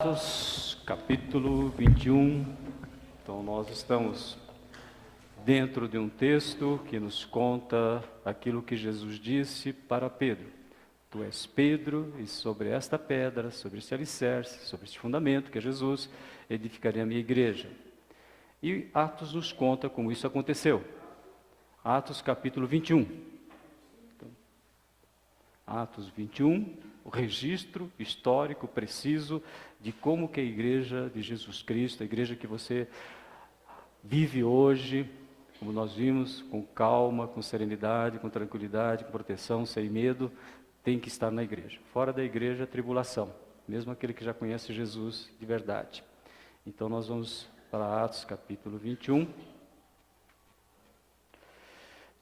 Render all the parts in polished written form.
Atos, capítulo 21. Então, nós estamos dentro de um texto que nos conta aquilo que Jesus disse para Pedro. Tu és Pedro, e sobre esta pedra, sobre este alicerce, sobre este fundamento que é Jesus, edificarei a minha igreja. E Atos nos conta como isso aconteceu. Atos, capítulo 21. Então, Atos 21, o registro histórico preciso de como que a igreja de Jesus Cristo, a igreja que você vive hoje, como nós vimos, com calma, com serenidade, com tranquilidade, com proteção, sem medo, tem que estar na igreja. Fora da igreja, tribulação, mesmo aquele que já conhece Jesus de verdade. Então nós vamos para Atos capítulo 21,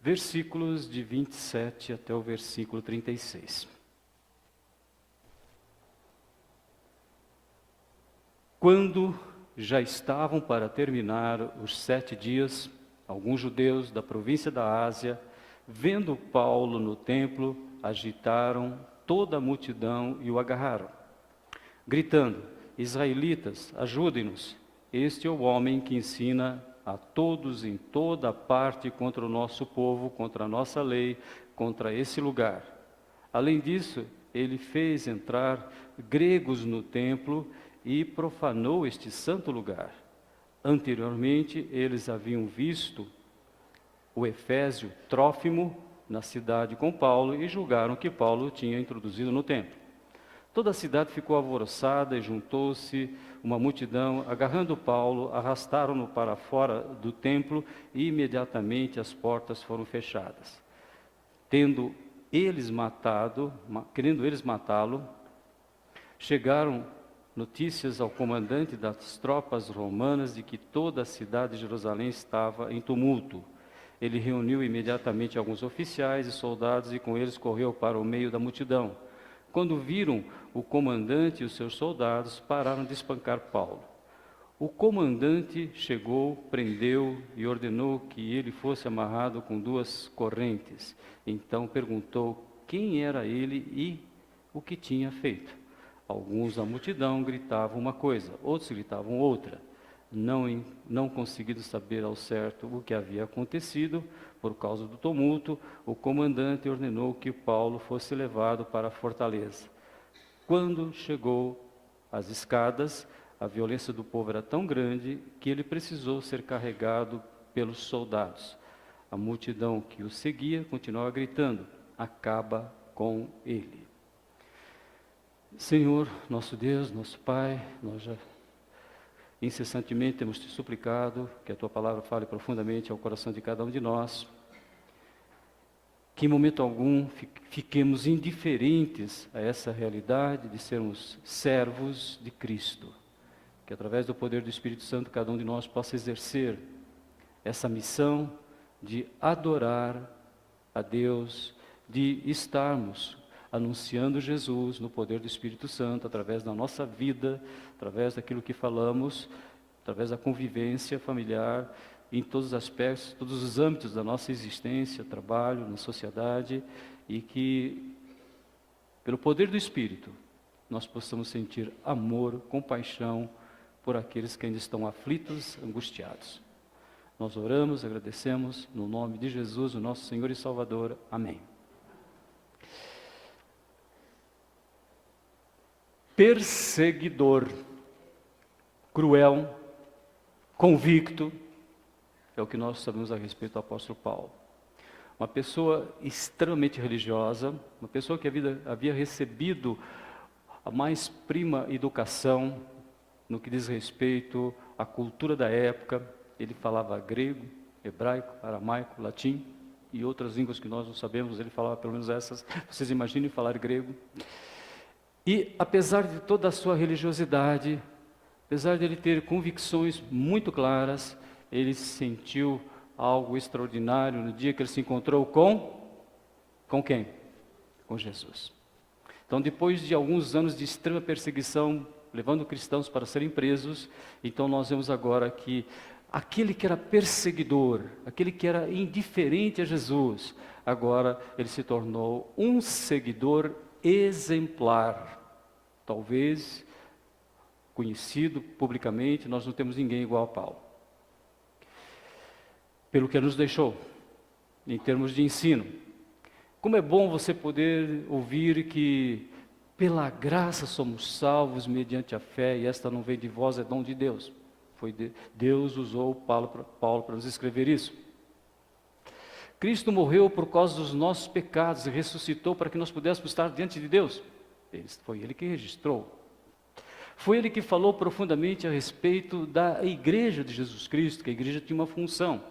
versículos de 27 até o versículo 36. Quando já estavam para terminar os 7 dias, alguns judeus da província da Ásia, vendo Paulo no templo, agitaram toda a multidão e o agarraram, gritando: Israelitas, ajudem-nos, este é o homem que ensina a todos em toda parte contra o nosso povo, contra a nossa lei, contra esse lugar. Além disso, ele fez entrar gregos no templo e profanou este santo lugar. Anteriormente, eles haviam visto o efésio Trófimo na cidade com Paulo e julgaram que Paulo tinha introduzido no templo. Toda a cidade ficou alvoroçada e juntou-se uma multidão, agarrando Paulo, arrastaram-no para fora do templo e imediatamente as portas foram fechadas. Querendo eles matá-lo, chegaram notícias ao comandante das tropas romanas de que toda a cidade de Jerusalém estava em tumulto. Ele reuniu imediatamente alguns oficiais e soldados e com eles correu para o meio da multidão. Quando viram o comandante e os seus soldados, pararam de espancar Paulo. O comandante chegou, prendeu e ordenou que ele fosse amarrado com 2 correntes. Então perguntou quem era ele e o que tinha feito. Alguns da multidão gritavam uma coisa, outros gritavam outra. Não conseguindo saber ao certo o que havia acontecido, por causa do tumulto, o comandante ordenou que Paulo fosse levado para a fortaleza. Quando chegou às escadas, a violência do povo era tão grande que ele precisou ser carregado pelos soldados. A multidão que o seguia continuava gritando: acaba com ele. Senhor, nosso Deus, nosso Pai, nós já incessantemente temos te suplicado que a Tua palavra fale profundamente ao coração de cada um de nós, que em momento algum fiquemos indiferentes a essa realidade de sermos servos de Cristo, que através do poder do Espírito Santo cada um de nós possa exercer essa missão de adorar a Deus, de estarmos anunciando Jesus no poder do Espírito Santo, através da nossa vida, através daquilo que falamos, através da convivência familiar, em todos os aspectos, todos os âmbitos da nossa existência, trabalho, na sociedade, e que, pelo poder do Espírito, nós possamos sentir amor, compaixão por aqueles que ainda estão aflitos, angustiados. Nós oramos, agradecemos, no nome de Jesus, o nosso Senhor e Salvador. Amém. Perseguidor, cruel, convicto, é o que nós sabemos a respeito do apóstolo Paulo. Uma pessoa extremamente religiosa, uma pessoa que havia recebido a mais prima educação no que diz respeito à cultura da época. Ele falava grego, hebraico, aramaico, latim e outras línguas que nós não sabemos, ele falava pelo menos essas. Vocês imaginem falar grego. E apesar de toda a sua religiosidade, apesar de ele ter convicções muito claras, ele sentiu algo extraordinário no dia que ele se encontrou com quem? Com Jesus. Então, depois de alguns anos de extrema perseguição, levando cristãos para serem presos, então nós vemos agora que aquele que era perseguidor, aquele que era indiferente a Jesus, agora ele se tornou um seguidor exemplar. Talvez conhecido publicamente, nós não temos ninguém igual a Paulo. Pelo que nos deixou, em termos de ensino. Como é bom você poder ouvir que pela graça somos salvos mediante a fé, e esta não vem de vós, é dom de Deus. Deus usou Paulo para nos escrever isso. Cristo morreu por causa dos nossos pecados e ressuscitou para que nós pudéssemos estar diante de Deus. Foi Ele que registrou. Foi Ele que falou profundamente a respeito da igreja de Jesus Cristo, que a igreja tinha uma função.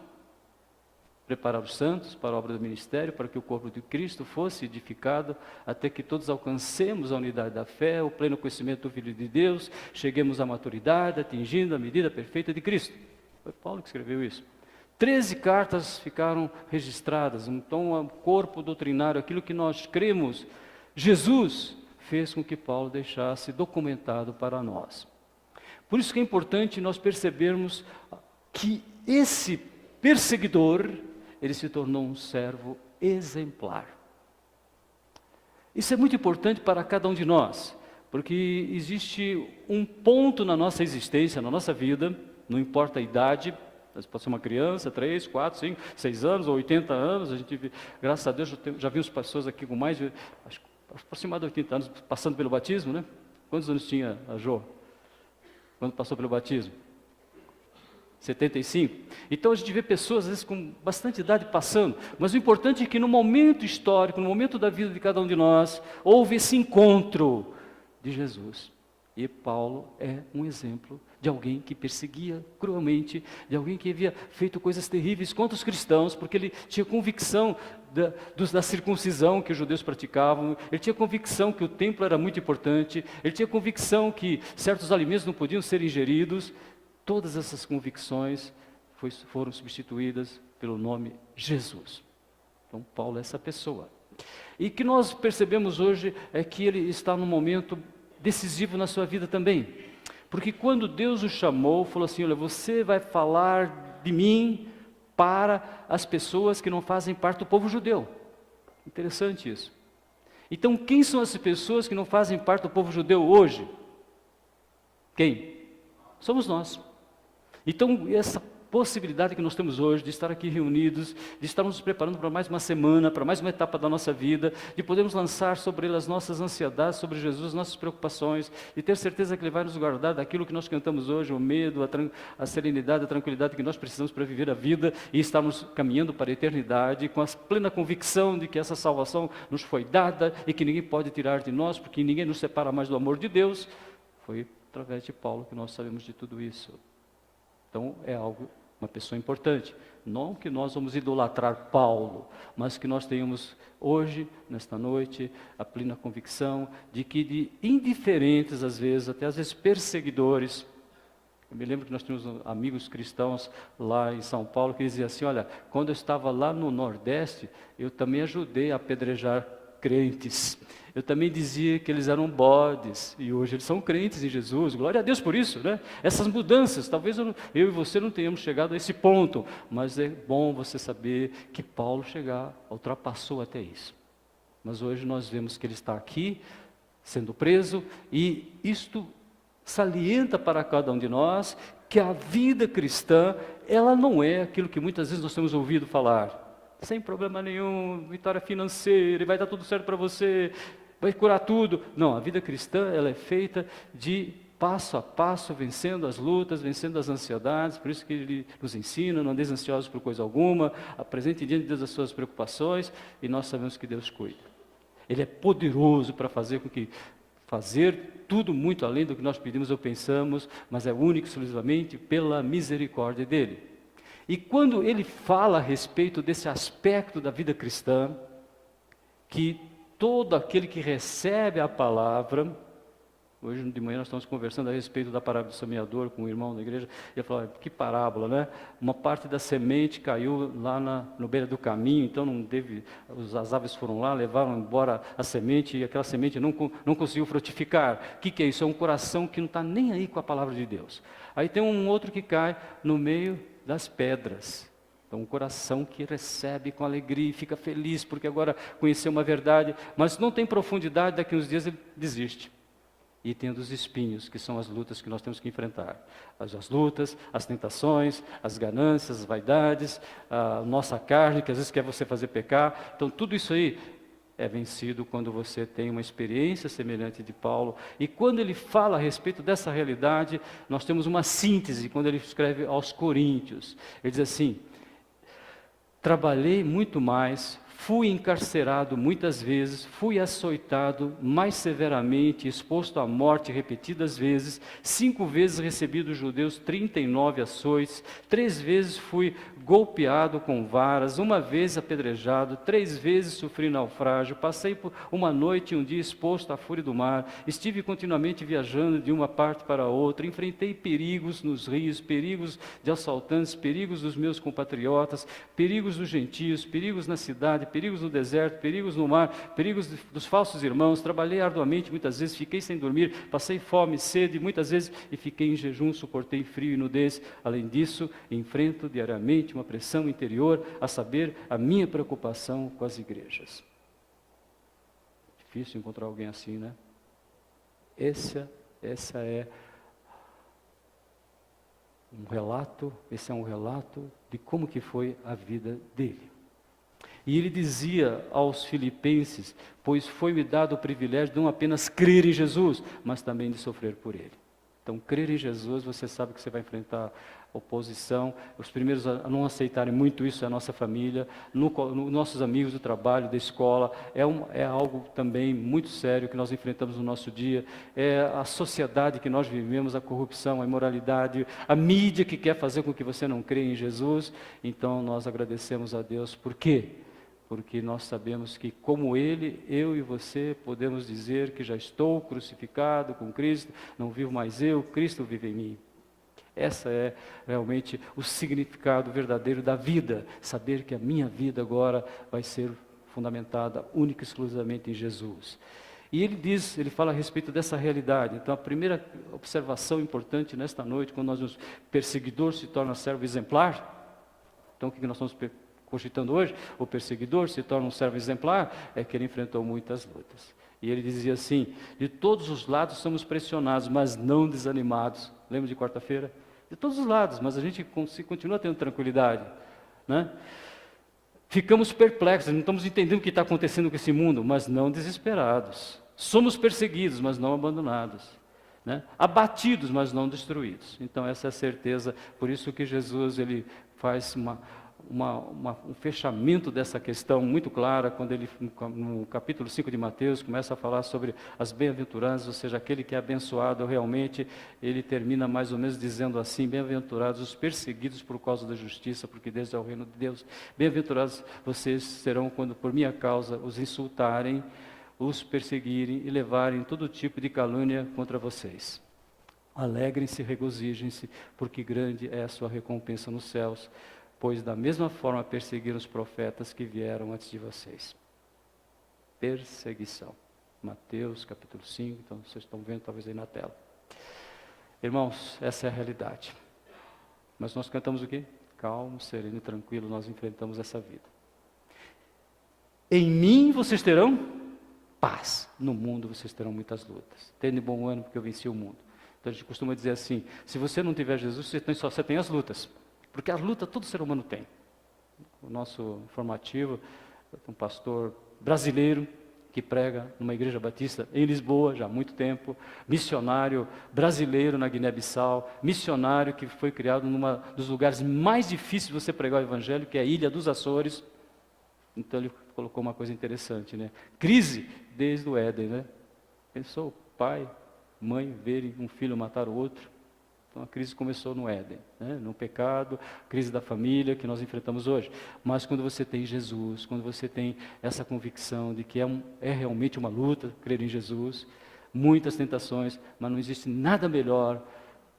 Preparar os santos para a obra do ministério, para que o corpo de Cristo fosse edificado, até que todos alcancemos a unidade da fé, o pleno conhecimento do Filho de Deus, cheguemos à maturidade, atingindo a medida perfeita de Cristo. Foi Paulo que escreveu isso. 13 cartas ficaram registradas, então o corpo doutrinário, aquilo que nós cremos, Jesus fez com que Paulo deixasse documentado para nós. Por isso que é importante nós percebermos que esse perseguidor, ele se tornou um servo exemplar. Isso é muito importante para cada um de nós, porque existe um ponto na nossa existência, na nossa vida, não importa a idade, pode ser uma criança, 3, 4, 5, 6 anos ou 80 anos, a gente, graças a Deus, já vimos pessoas aqui com mais de, aproximadamente 80 anos, passando pelo batismo, né? Quantos anos tinha a Jô, quando passou pelo batismo? 75. Então a gente vê pessoas, às vezes, com bastante idade passando, mas o importante é que no momento histórico, no momento da vida de cada um de nós, houve esse encontro de Jesus. E Paulo é um exemplo de alguém que perseguia cruelmente, de alguém que havia feito coisas terríveis contra os cristãos, porque ele tinha convicção da circuncisão que os judeus praticavam, ele tinha convicção que o templo era muito importante, ele tinha convicção que certos alimentos não podiam ser ingeridos. Todas essas convicções foram substituídas pelo nome Jesus. Então Paulo é essa pessoa. E o que nós percebemos hoje é que ele está num momento decisivo na sua vida também. Porque quando Deus o chamou, falou assim: olha, você vai falar de mim para as pessoas que não fazem parte do povo judeu. Interessante isso. Então, quem são as pessoas que não fazem parte do povo judeu hoje? Quem? Somos nós. Então, essa possibilidade que nós temos hoje de estar aqui reunidos, de estarmos nos preparando para mais uma semana, para mais uma etapa da nossa vida, de podermos lançar sobre ele as nossas ansiedades, sobre Jesus, as nossas preocupações, de ter certeza que ele vai nos guardar daquilo que nós cantamos hoje, o medo, a serenidade, a tranquilidade que nós precisamos para viver a vida e estarmos caminhando para a eternidade, com a plena convicção de que essa salvação nos foi dada e que ninguém pode tirar de nós, porque ninguém nos separa mais do amor de Deus. Foi através de Paulo que nós sabemos de tudo isso. Então é algo, uma pessoa importante. Não que nós vamos idolatrar Paulo, mas que nós tenhamos hoje, nesta noite, a plena convicção de que de indiferentes às vezes, até às vezes perseguidores. Eu me lembro que nós tínhamos amigos cristãos lá em São Paulo que diziam assim: olha, quando eu estava lá no Nordeste, eu também ajudei a apedrejar crentes. Eu também dizia que eles eram bodes, e hoje eles são crentes em Jesus, glória a Deus por isso, né? Essas mudanças, talvez eu e você não tenhamos chegado a esse ponto, mas é bom você saber que Paulo ultrapassou até isso. Mas hoje nós vemos que ele está aqui, sendo preso, e isto salienta para cada um de nós, que a vida cristã, ela não é aquilo que muitas vezes nós temos ouvido falar. Sem problema nenhum, vitória financeira, vai dar tudo certo para você, vai curar tudo. Não, a vida cristã, ela é feita de passo a passo, vencendo as lutas, vencendo as ansiedades. Por isso que ele nos ensina: não andeis ansiosos por coisa alguma, apresente diante de Deus as suas preocupações, e nós sabemos que Deus cuida. Ele é poderoso para fazer tudo muito além do que nós pedimos ou pensamos, mas é único e exclusivamente pela misericórdia dele. E quando ele fala a respeito desse aspecto da vida cristã, que todo aquele que recebe a palavra, hoje de manhã nós estamos conversando a respeito da parábola do semeador com o irmão da igreja, e ele falou: que parábola, né? Uma parte da semente caiu lá no beira do caminho, então as aves foram lá, levaram embora a semente, e aquela semente não conseguiu frutificar. O que é isso? É um coração que não está nem aí com a palavra de Deus. Aí tem um outro que cai no meio das pedras. Então, um coração que recebe com alegria e fica feliz porque agora conheceu uma verdade, mas não tem profundidade, daqui uns dias ele desiste. e tendo os espinhos, que são as lutas que nós temos que enfrentar. As lutas, as tentações, as ganâncias, as vaidades, a nossa carne, que às vezes quer você fazer pecar. Então, tudo isso aí é vencido quando você tem uma experiência semelhante de Paulo. E quando ele fala a respeito dessa realidade, nós temos uma síntese, quando ele escreve aos Coríntios. Ele diz assim: trabalhei muito mais, fui encarcerado muitas vezes, fui açoitado mais severamente, exposto à morte repetidas vezes, 5 vezes recebi dos judeus 39 açoites, 3 vezes fui golpeado com varas, 1 vez apedrejado, 3 vezes sofri naufrágio, passei por uma noite e um dia exposto à fúria do mar, estive continuamente viajando de uma parte para outra, enfrentei perigos nos rios, perigos de assaltantes, perigos dos meus compatriotas, perigos dos gentios, perigos na cidade, perigos no deserto, perigos no mar, perigos dos falsos irmãos, trabalhei arduamente muitas vezes, fiquei sem dormir, passei fome, sede muitas vezes e fiquei em jejum, suportei frio e nudez. Além disso, enfrento diariamente uma pressão interior, a saber, a minha preocupação com as igrejas. Difícil encontrar alguém assim, né? Esse é um relato de como que foi a vida dele. E ele dizia aos filipenses: pois foi-me dado o privilégio de não apenas crer em Jesus, mas também de sofrer por ele. Então, crer em Jesus, você sabe que você vai enfrentar oposição. Os primeiros a não aceitarem muito isso é a nossa família, nossos amigos do trabalho, da escola. É algo também muito sério que nós enfrentamos no nosso dia. É a sociedade que nós vivemos, a corrupção, a imoralidade, a mídia que quer fazer com que você não creia em Jesus. Então, nós agradecemos a Deus. Por quê? Porque nós sabemos que, como Ele, eu e você podemos dizer que já estou crucificado com Cristo, não vivo mais eu, Cristo vive em mim. Essa é realmente o significado verdadeiro da vida, saber que a minha vida agora vai ser fundamentada única e exclusivamente em Jesus. E ele fala a respeito dessa realidade. Então, a primeira observação importante nesta noite, quando o perseguidor se torna servo exemplar, então o que nós estamos cogitando hoje? O perseguidor se torna um servo exemplar, é que ele enfrentou muitas lutas. E ele dizia assim: de todos os lados somos pressionados, mas não desanimados. Lembra de quarta-feira? De todos os lados, mas a gente continua tendo tranquilidade, né? Ficamos perplexos, não estamos entendendo o que está acontecendo com esse mundo, mas não desesperados. Somos perseguidos, mas não abandonados, né? Abatidos, mas não destruídos. Então essa é a certeza. Por isso que Jesus ele faz um fechamento dessa questão muito clara, quando ele, no capítulo 5 de Mateus, começa a falar sobre as bem-aventuranças, ou seja, aquele que é abençoado realmente, ele termina mais ou menos dizendo assim: bem-aventurados os perseguidos por causa da justiça, porque desde é o reino de Deus. Bem-aventurados vocês serão quando por minha causa os insultarem, os perseguirem e levarem todo tipo de calúnia contra vocês. Alegrem-se, regozijem-se, porque grande é a sua recompensa nos céus, pois da mesma forma perseguiram os profetas que vieram antes de vocês. Perseguição. Mateus capítulo 5, então vocês estão vendo talvez aí na tela. Irmãos, essa é a realidade. Mas nós cantamos o quê? Calmo, sereno e tranquilo, nós enfrentamos essa vida. Em mim vocês terão paz. No mundo vocês terão muitas lutas. Tende bom ânimo, porque eu venci o mundo. Então a gente costuma dizer assim: se você não tiver Jesus, você tem as lutas. Porque a luta todo ser humano tem. O nosso formativo, um pastor brasileiro que prega numa igreja batista em Lisboa já há muito tempo, missionário brasileiro na Guiné-Bissau, missionário que foi criado num dos lugares mais difíceis de você pregar o evangelho, que é a Ilha dos Açores. Então ele colocou uma coisa interessante, né? Crise desde o Éden, né? Pensou pai, mãe verem um filho matar o outro. Então a crise começou no Éden, né? No pecado, crise da família que nós enfrentamos hoje. Mas quando você tem Jesus, quando você tem essa convicção de que é realmente uma luta, crer em Jesus, muitas tentações, mas não existe nada melhor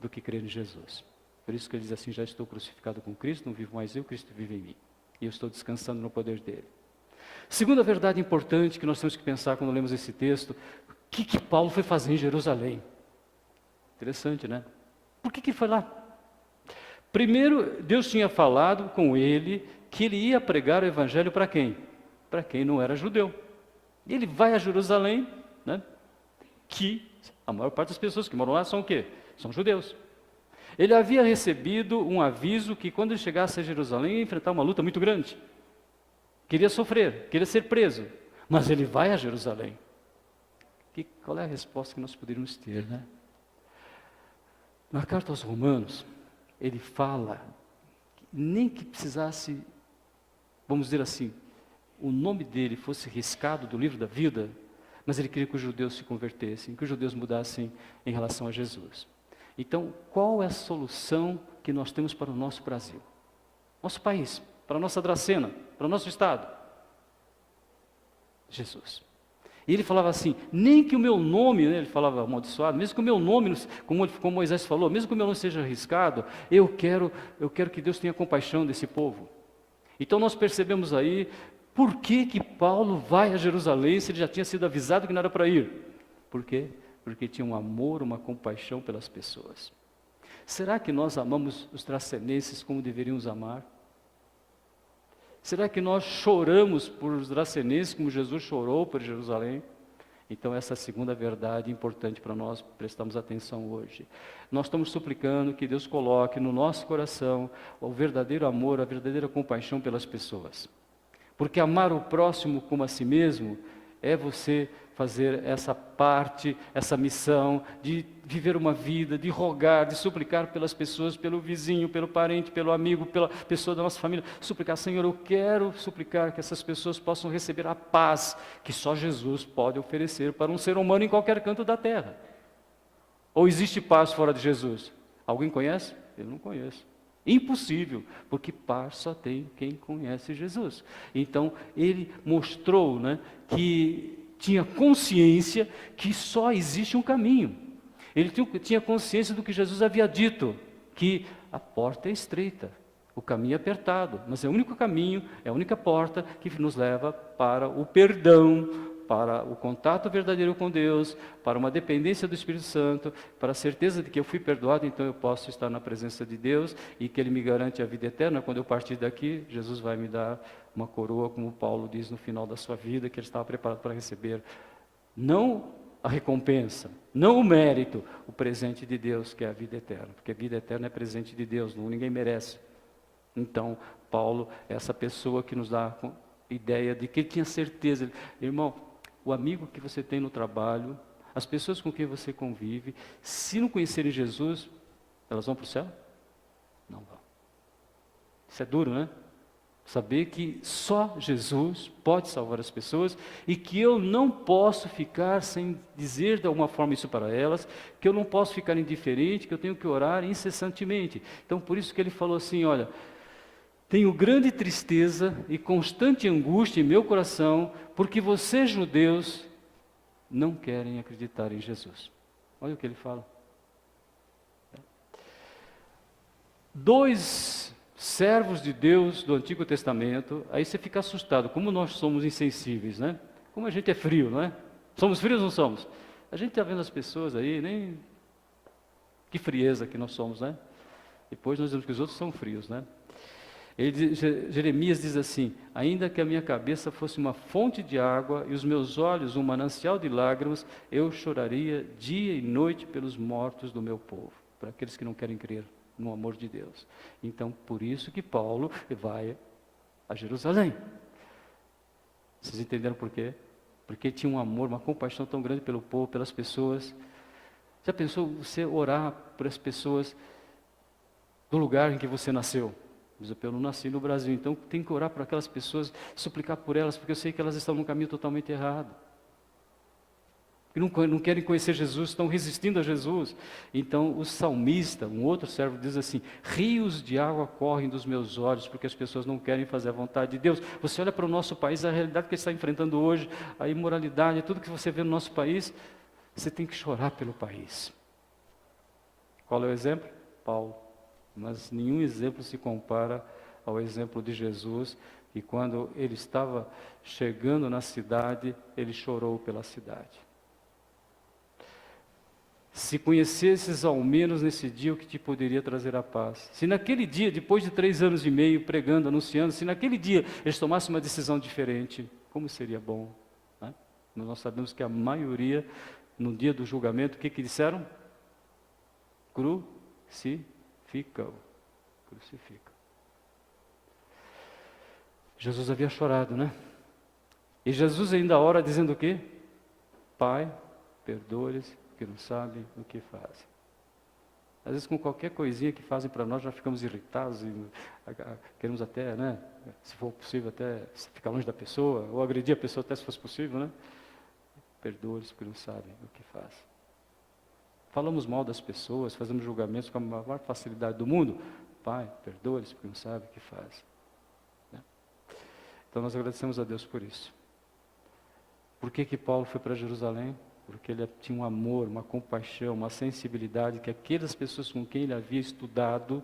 do que crer em Jesus. Por isso que ele diz assim: já estou crucificado com Cristo, não vivo mais eu, Cristo vive em mim. E eu estou descansando no poder dele. Segunda verdade importante que nós temos que pensar quando lemos esse texto: o que Paulo foi fazer em Jerusalém? Interessante, né? Por que ele foi lá? Primeiro, Deus tinha falado com ele que ele ia pregar o evangelho para quem? Para quem não era judeu. E ele vai a Jerusalém, né? Que a maior parte das pessoas que moram lá são o quê? São judeus. Ele havia recebido um aviso que quando ele chegasse a Jerusalém ia enfrentar uma luta muito grande. Queria sofrer, queria ser preso, mas ele vai a Jerusalém. Qual é a resposta que nós poderíamos ter, né? Na carta aos Romanos, ele fala, que nem que precisasse, vamos dizer assim, o nome dele fosse riscado do livro da vida, mas ele queria que os judeus se convertessem, que os judeus mudassem em relação a Jesus. Então, qual é a solução que nós temos para o nosso Brasil? Nosso país, para a nossa Dracena, para o nosso estado? Jesus. E ele falava assim, nem que o meu nome, né, ele falava amaldiçoado, mesmo que o meu nome, como Moisés falou, mesmo que o meu nome seja arriscado, eu quero que Deus tenha compaixão desse povo. Então nós percebemos aí, por que Paulo vai a Jerusalém se ele já tinha sido avisado que não era para ir? Por quê? Porque tinha um amor, uma compaixão pelas pessoas. Será que nós amamos os dracenenses como deveríamos amar? Será que nós choramos por os dracenenses como Jesus chorou por Jerusalém? Então essa é a segunda verdade importante para nós prestarmos atenção hoje. Nós estamos suplicando que Deus coloque no nosso coração o verdadeiro amor, a verdadeira compaixão pelas pessoas. Porque amar o próximo como a si mesmo é você fazer essa parte, essa missão de viver uma vida, de rogar, de suplicar pelas pessoas, pelo vizinho, pelo parente, pelo amigo, pela pessoa da nossa família. Suplicar, Senhor, eu quero suplicar que essas pessoas possam receber a paz que só Jesus pode oferecer para um ser humano em qualquer canto da terra. Ou existe paz fora de Jesus? Alguém conhece? Eu não conheço. Impossível, porque paz só tem quem conhece Jesus. Então, ele mostrou, né, que tinha consciência que só existe um caminho. Ele tinha consciência do que Jesus havia dito, que a porta é estreita, o caminho é apertado, mas é o único caminho, é a única porta que nos leva para o perdão, para o contato verdadeiro com Deus, para uma dependência do Espírito Santo, para a certeza de que eu fui perdoado, então eu posso estar na presença de Deus e que Ele me garante a vida eterna. Quando eu partir daqui, Jesus vai me dar uma coroa, como Paulo diz no final da sua vida, que ele estava preparado para receber. Não a recompensa, não o mérito, o presente de Deus, que é a vida eterna, porque a vida eterna é presente de Deus, ninguém merece. Então, Paulo é essa pessoa que nos dá a ideia de que ele tinha certeza. Irmão, o amigo que você tem no trabalho, as pessoas com quem você convive, se não conhecerem Jesus, elas vão para o céu? Não vão. Isso é duro, né? Saber que só Jesus pode salvar as pessoas e que eu não posso ficar sem dizer de alguma forma isso para elas, que eu não posso ficar indiferente, que eu tenho que orar incessantemente. Então, por isso que ele falou assim, olha, tenho grande tristeza e constante angústia em meu coração, porque vocês, judeus, não querem acreditar em Jesus. Olha o que ele fala. 2 servos de Deus do Antigo Testamento, aí você fica assustado, como nós somos insensíveis, né? Como a gente é frio, não é? Somos frios ou não somos? A gente está vendo as pessoas aí, nem... Que frieza que nós somos, né? Depois nós vemos que os outros são frios, né? Jeremias diz assim, ainda que a minha cabeça fosse uma fonte de água e os meus olhos um manancial de lágrimas, eu choraria dia e noite pelos mortos do meu povo, para aqueles que não querem crer no amor de Deus. Então, por isso que Paulo vai a Jerusalém. Vocês entenderam por quê? Porque tinha um amor, uma compaixão tão grande pelo povo, pelas pessoas. Já pensou você orar por as pessoas do lugar em que você nasceu? Eu não nasci no Brasil, então tem que orar por aquelas pessoas, suplicar por elas, porque eu sei que elas estão num caminho totalmente errado. Que não querem conhecer Jesus, estão resistindo a Jesus. Então o salmista, um outro servo, diz assim, rios de água correm dos meus olhos, porque as pessoas não querem fazer a vontade de Deus. Você olha para o nosso país, a realidade que ele está enfrentando hoje, a imoralidade, tudo que você vê no nosso país, você tem que chorar pelo país. Qual é o exemplo? Paulo. Mas nenhum exemplo se compara ao exemplo de Jesus, e quando ele estava chegando na cidade, ele chorou pela cidade. Se conhecesses ao menos nesse dia o que te poderia trazer a paz. Se naquele dia, depois de 3 anos e meio pregando, anunciando, se naquele dia eles tomassem uma decisão diferente, como seria bom, né? Nós sabemos que a maioria no dia do julgamento, o que disseram? Crucifica-o. Crucifica. Jesus havia chorado, né? E Jesus ainda ora dizendo o quê? Pai, perdoa-lhes, que não sabem o que fazem. Às vezes com qualquer coisinha que fazem para nós, já ficamos irritados e queremos até, né, se for possível, até ficar longe da pessoa, ou agredir a pessoa até se fosse possível, né? Perdoe-os porque não sabem o que fazem. Falamos mal das pessoas, fazemos julgamentos com a maior facilidade do mundo. Pai, perdoe-os porque não sabem o que fazem. Né? Então nós agradecemos a Deus por isso. Por que Paulo foi para Jerusalém? Porque ele tinha um amor, uma compaixão, uma sensibilidade que aquelas pessoas com quem ele havia estudado,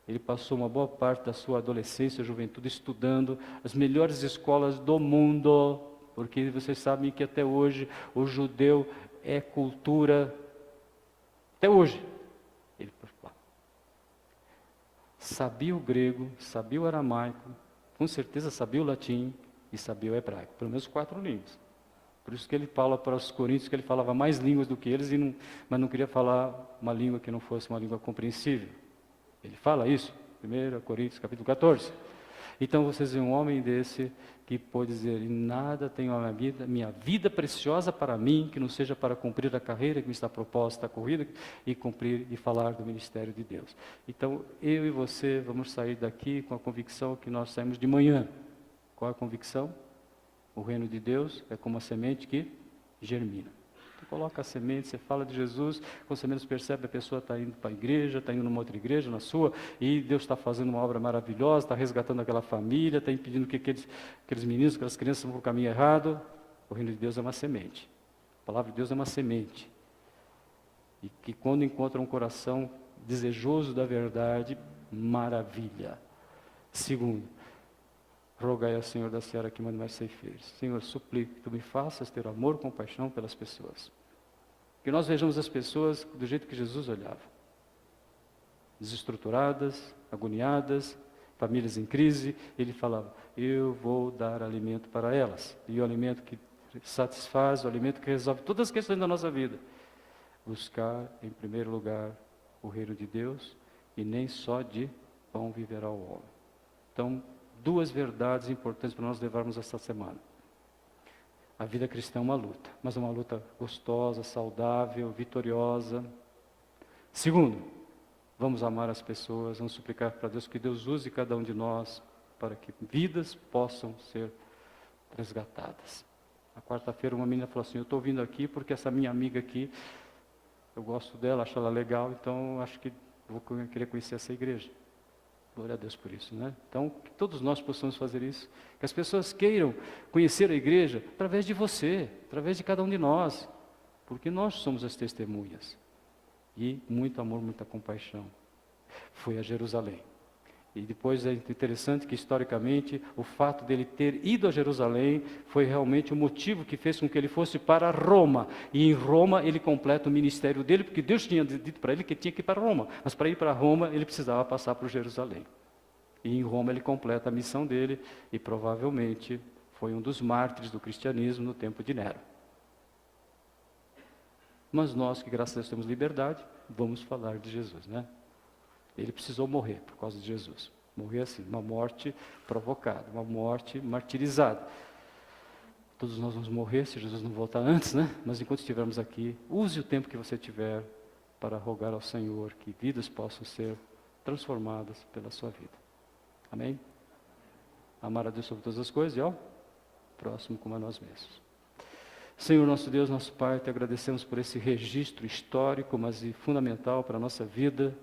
ele passou uma boa parte da sua adolescência, juventude, estudando as melhores escolas do mundo, porque vocês sabem que até hoje o judeu é cultura, até hoje. Ele sabia o grego, sabia o aramaico, com certeza sabia o latim e sabia o hebraico, pelo menos 4 línguas. Por isso que ele fala para os coríntios que ele falava mais línguas do que eles, mas não queria falar uma língua que não fosse uma língua compreensível. Ele fala isso, 1 Coríntios capítulo 14. Então vocês veem um homem desse que pode dizer, em nada tenho a minha vida preciosa para mim, que não seja para cumprir a carreira que me está proposta, a corrida, e cumprir e falar do ministério de Deus. Então eu e você vamos sair daqui com a convicção que nós saímos de manhã. Qual é a convicção? O reino de Deus é como a semente que germina. Você coloca a semente, você fala de Jesus, quando você menos percebe, a pessoa está indo para a igreja, está indo numa outra igreja, na sua, e Deus está fazendo uma obra maravilhosa, está resgatando aquela família, está impedindo que aqueles meninos, aquelas crianças vão para o caminho errado. O reino de Deus é uma semente. A palavra de Deus é uma semente. E que quando encontra um coração desejoso da verdade, maravilha. Segundo, rogai ao Senhor da seara que mande mais ceifeiros. Senhor, suplico que Tu me faças ter amor e compaixão pelas pessoas. Que nós vejamos as pessoas do jeito que Jesus olhava. Desestruturadas, agoniadas, famílias em crise. Ele falava, eu vou dar alimento para elas. E o alimento que satisfaz, o alimento que resolve todas as questões da nossa vida. Buscar, em primeiro lugar, o reino de Deus, e nem só de pão viverá o homem. Então, 2 verdades importantes para nós levarmos esta semana. A vida cristã é uma luta, mas é uma luta gostosa, saudável, vitoriosa. Segundo, vamos amar as pessoas, vamos suplicar para Deus que Deus use cada um de nós para que vidas possam ser resgatadas. Na quarta-feira uma menina falou assim, eu estou vindo aqui porque essa minha amiga aqui, eu gosto dela, acho ela legal, então acho que vou querer conhecer essa igreja. Glória a Deus por isso, né? Então, que todos nós possamos fazer isso. Que as pessoas queiram conhecer a igreja através de você, através de cada um de nós. Porque nós somos as testemunhas. E muito amor, muita compaixão. Foi a Jerusalém. E depois é interessante que, historicamente, o fato dele ter ido a Jerusalém foi realmente o motivo que fez com que ele fosse para Roma. E em Roma ele completa o ministério dele, porque Deus tinha dito para ele que tinha que ir para Roma. Mas para ir para Roma ele precisava passar por Jerusalém. E em Roma ele completa a missão dele e provavelmente foi um dos mártires do cristianismo no tempo de Nero. Mas nós, que graças a Deus temos liberdade, vamos falar de Jesus, né? Ele precisou morrer por causa de Jesus. Morrer assim, uma morte provocada, uma morte martirizada. Todos nós vamos morrer se Jesus não voltar antes, né? Mas enquanto estivermos aqui, use o tempo que você tiver para rogar ao Senhor que vidas possam ser transformadas pela sua vida. Amém? Amar a Deus sobre todas as coisas e ao próximo como a nós mesmos. Senhor nosso Deus, nosso Pai, te agradecemos por esse registro histórico, mas fundamental para a nossa vida,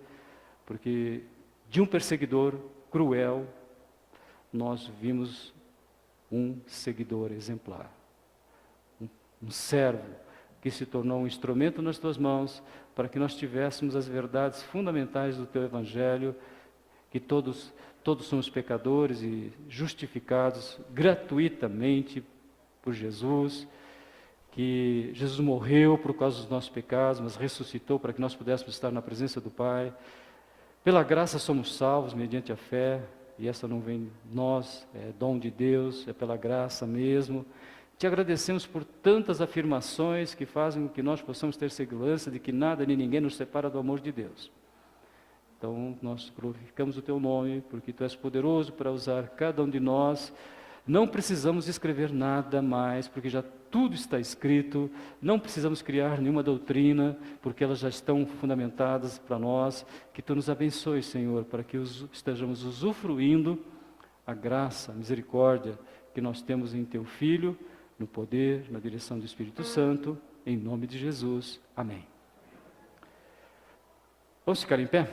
porque de um perseguidor cruel, nós vimos um seguidor exemplar. Um servo que se tornou um instrumento nas tuas mãos, para que nós tivéssemos as verdades fundamentais do teu Evangelho, que todos somos pecadores e justificados gratuitamente por Jesus, que Jesus morreu por causa dos nossos pecados, mas ressuscitou para que nós pudéssemos estar na presença do Pai. Pela graça somos salvos mediante a fé, e essa não vem de nós, é dom de Deus, é pela graça mesmo. Te agradecemos por tantas afirmações que fazem com que nós possamos ter segurança de que nada nem ninguém nos separa do amor de Deus. Então, nós glorificamos o Teu nome, porque Tu és poderoso para usar cada um de nós. Não precisamos escrever nada mais, porque já tudo está escrito. Não precisamos criar nenhuma doutrina, porque elas já estão fundamentadas para nós. Que Tu nos abençoe, Senhor, para que estejamos usufruindo a graça, a misericórdia que nós temos em Teu Filho, no poder, na direção do Espírito Santo, em nome de Jesus. Amém. Vamos ficar em pé?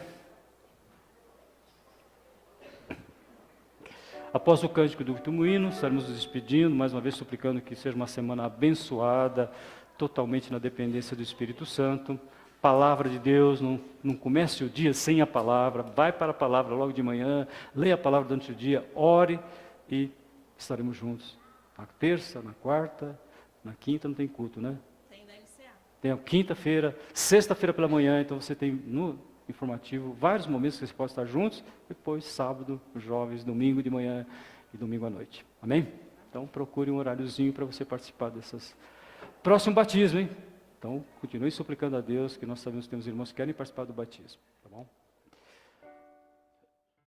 Após o cântico do último hino, estaremos nos despedindo, mais uma vez suplicando que seja uma semana abençoada, totalmente na dependência do Espírito Santo. Palavra de Deus, não comece o dia sem a palavra, vai para a palavra logo de manhã, leia a palavra durante o dia, ore e estaremos juntos. Na terça, na quarta, na quinta não tem culto, né? Tem da MCA. Tem a quinta-feira, sexta-feira pela manhã, então você tem no informativo vários momentos que você pode estar juntos, depois sábado, os jovens, domingo de manhã e domingo à noite. Amém? Então procure um horáriozinho para você participar dessas. Próximo batismo, hein? Então continue suplicando a Deus, que nós sabemos que temos irmãos que querem participar do batismo, tá bom?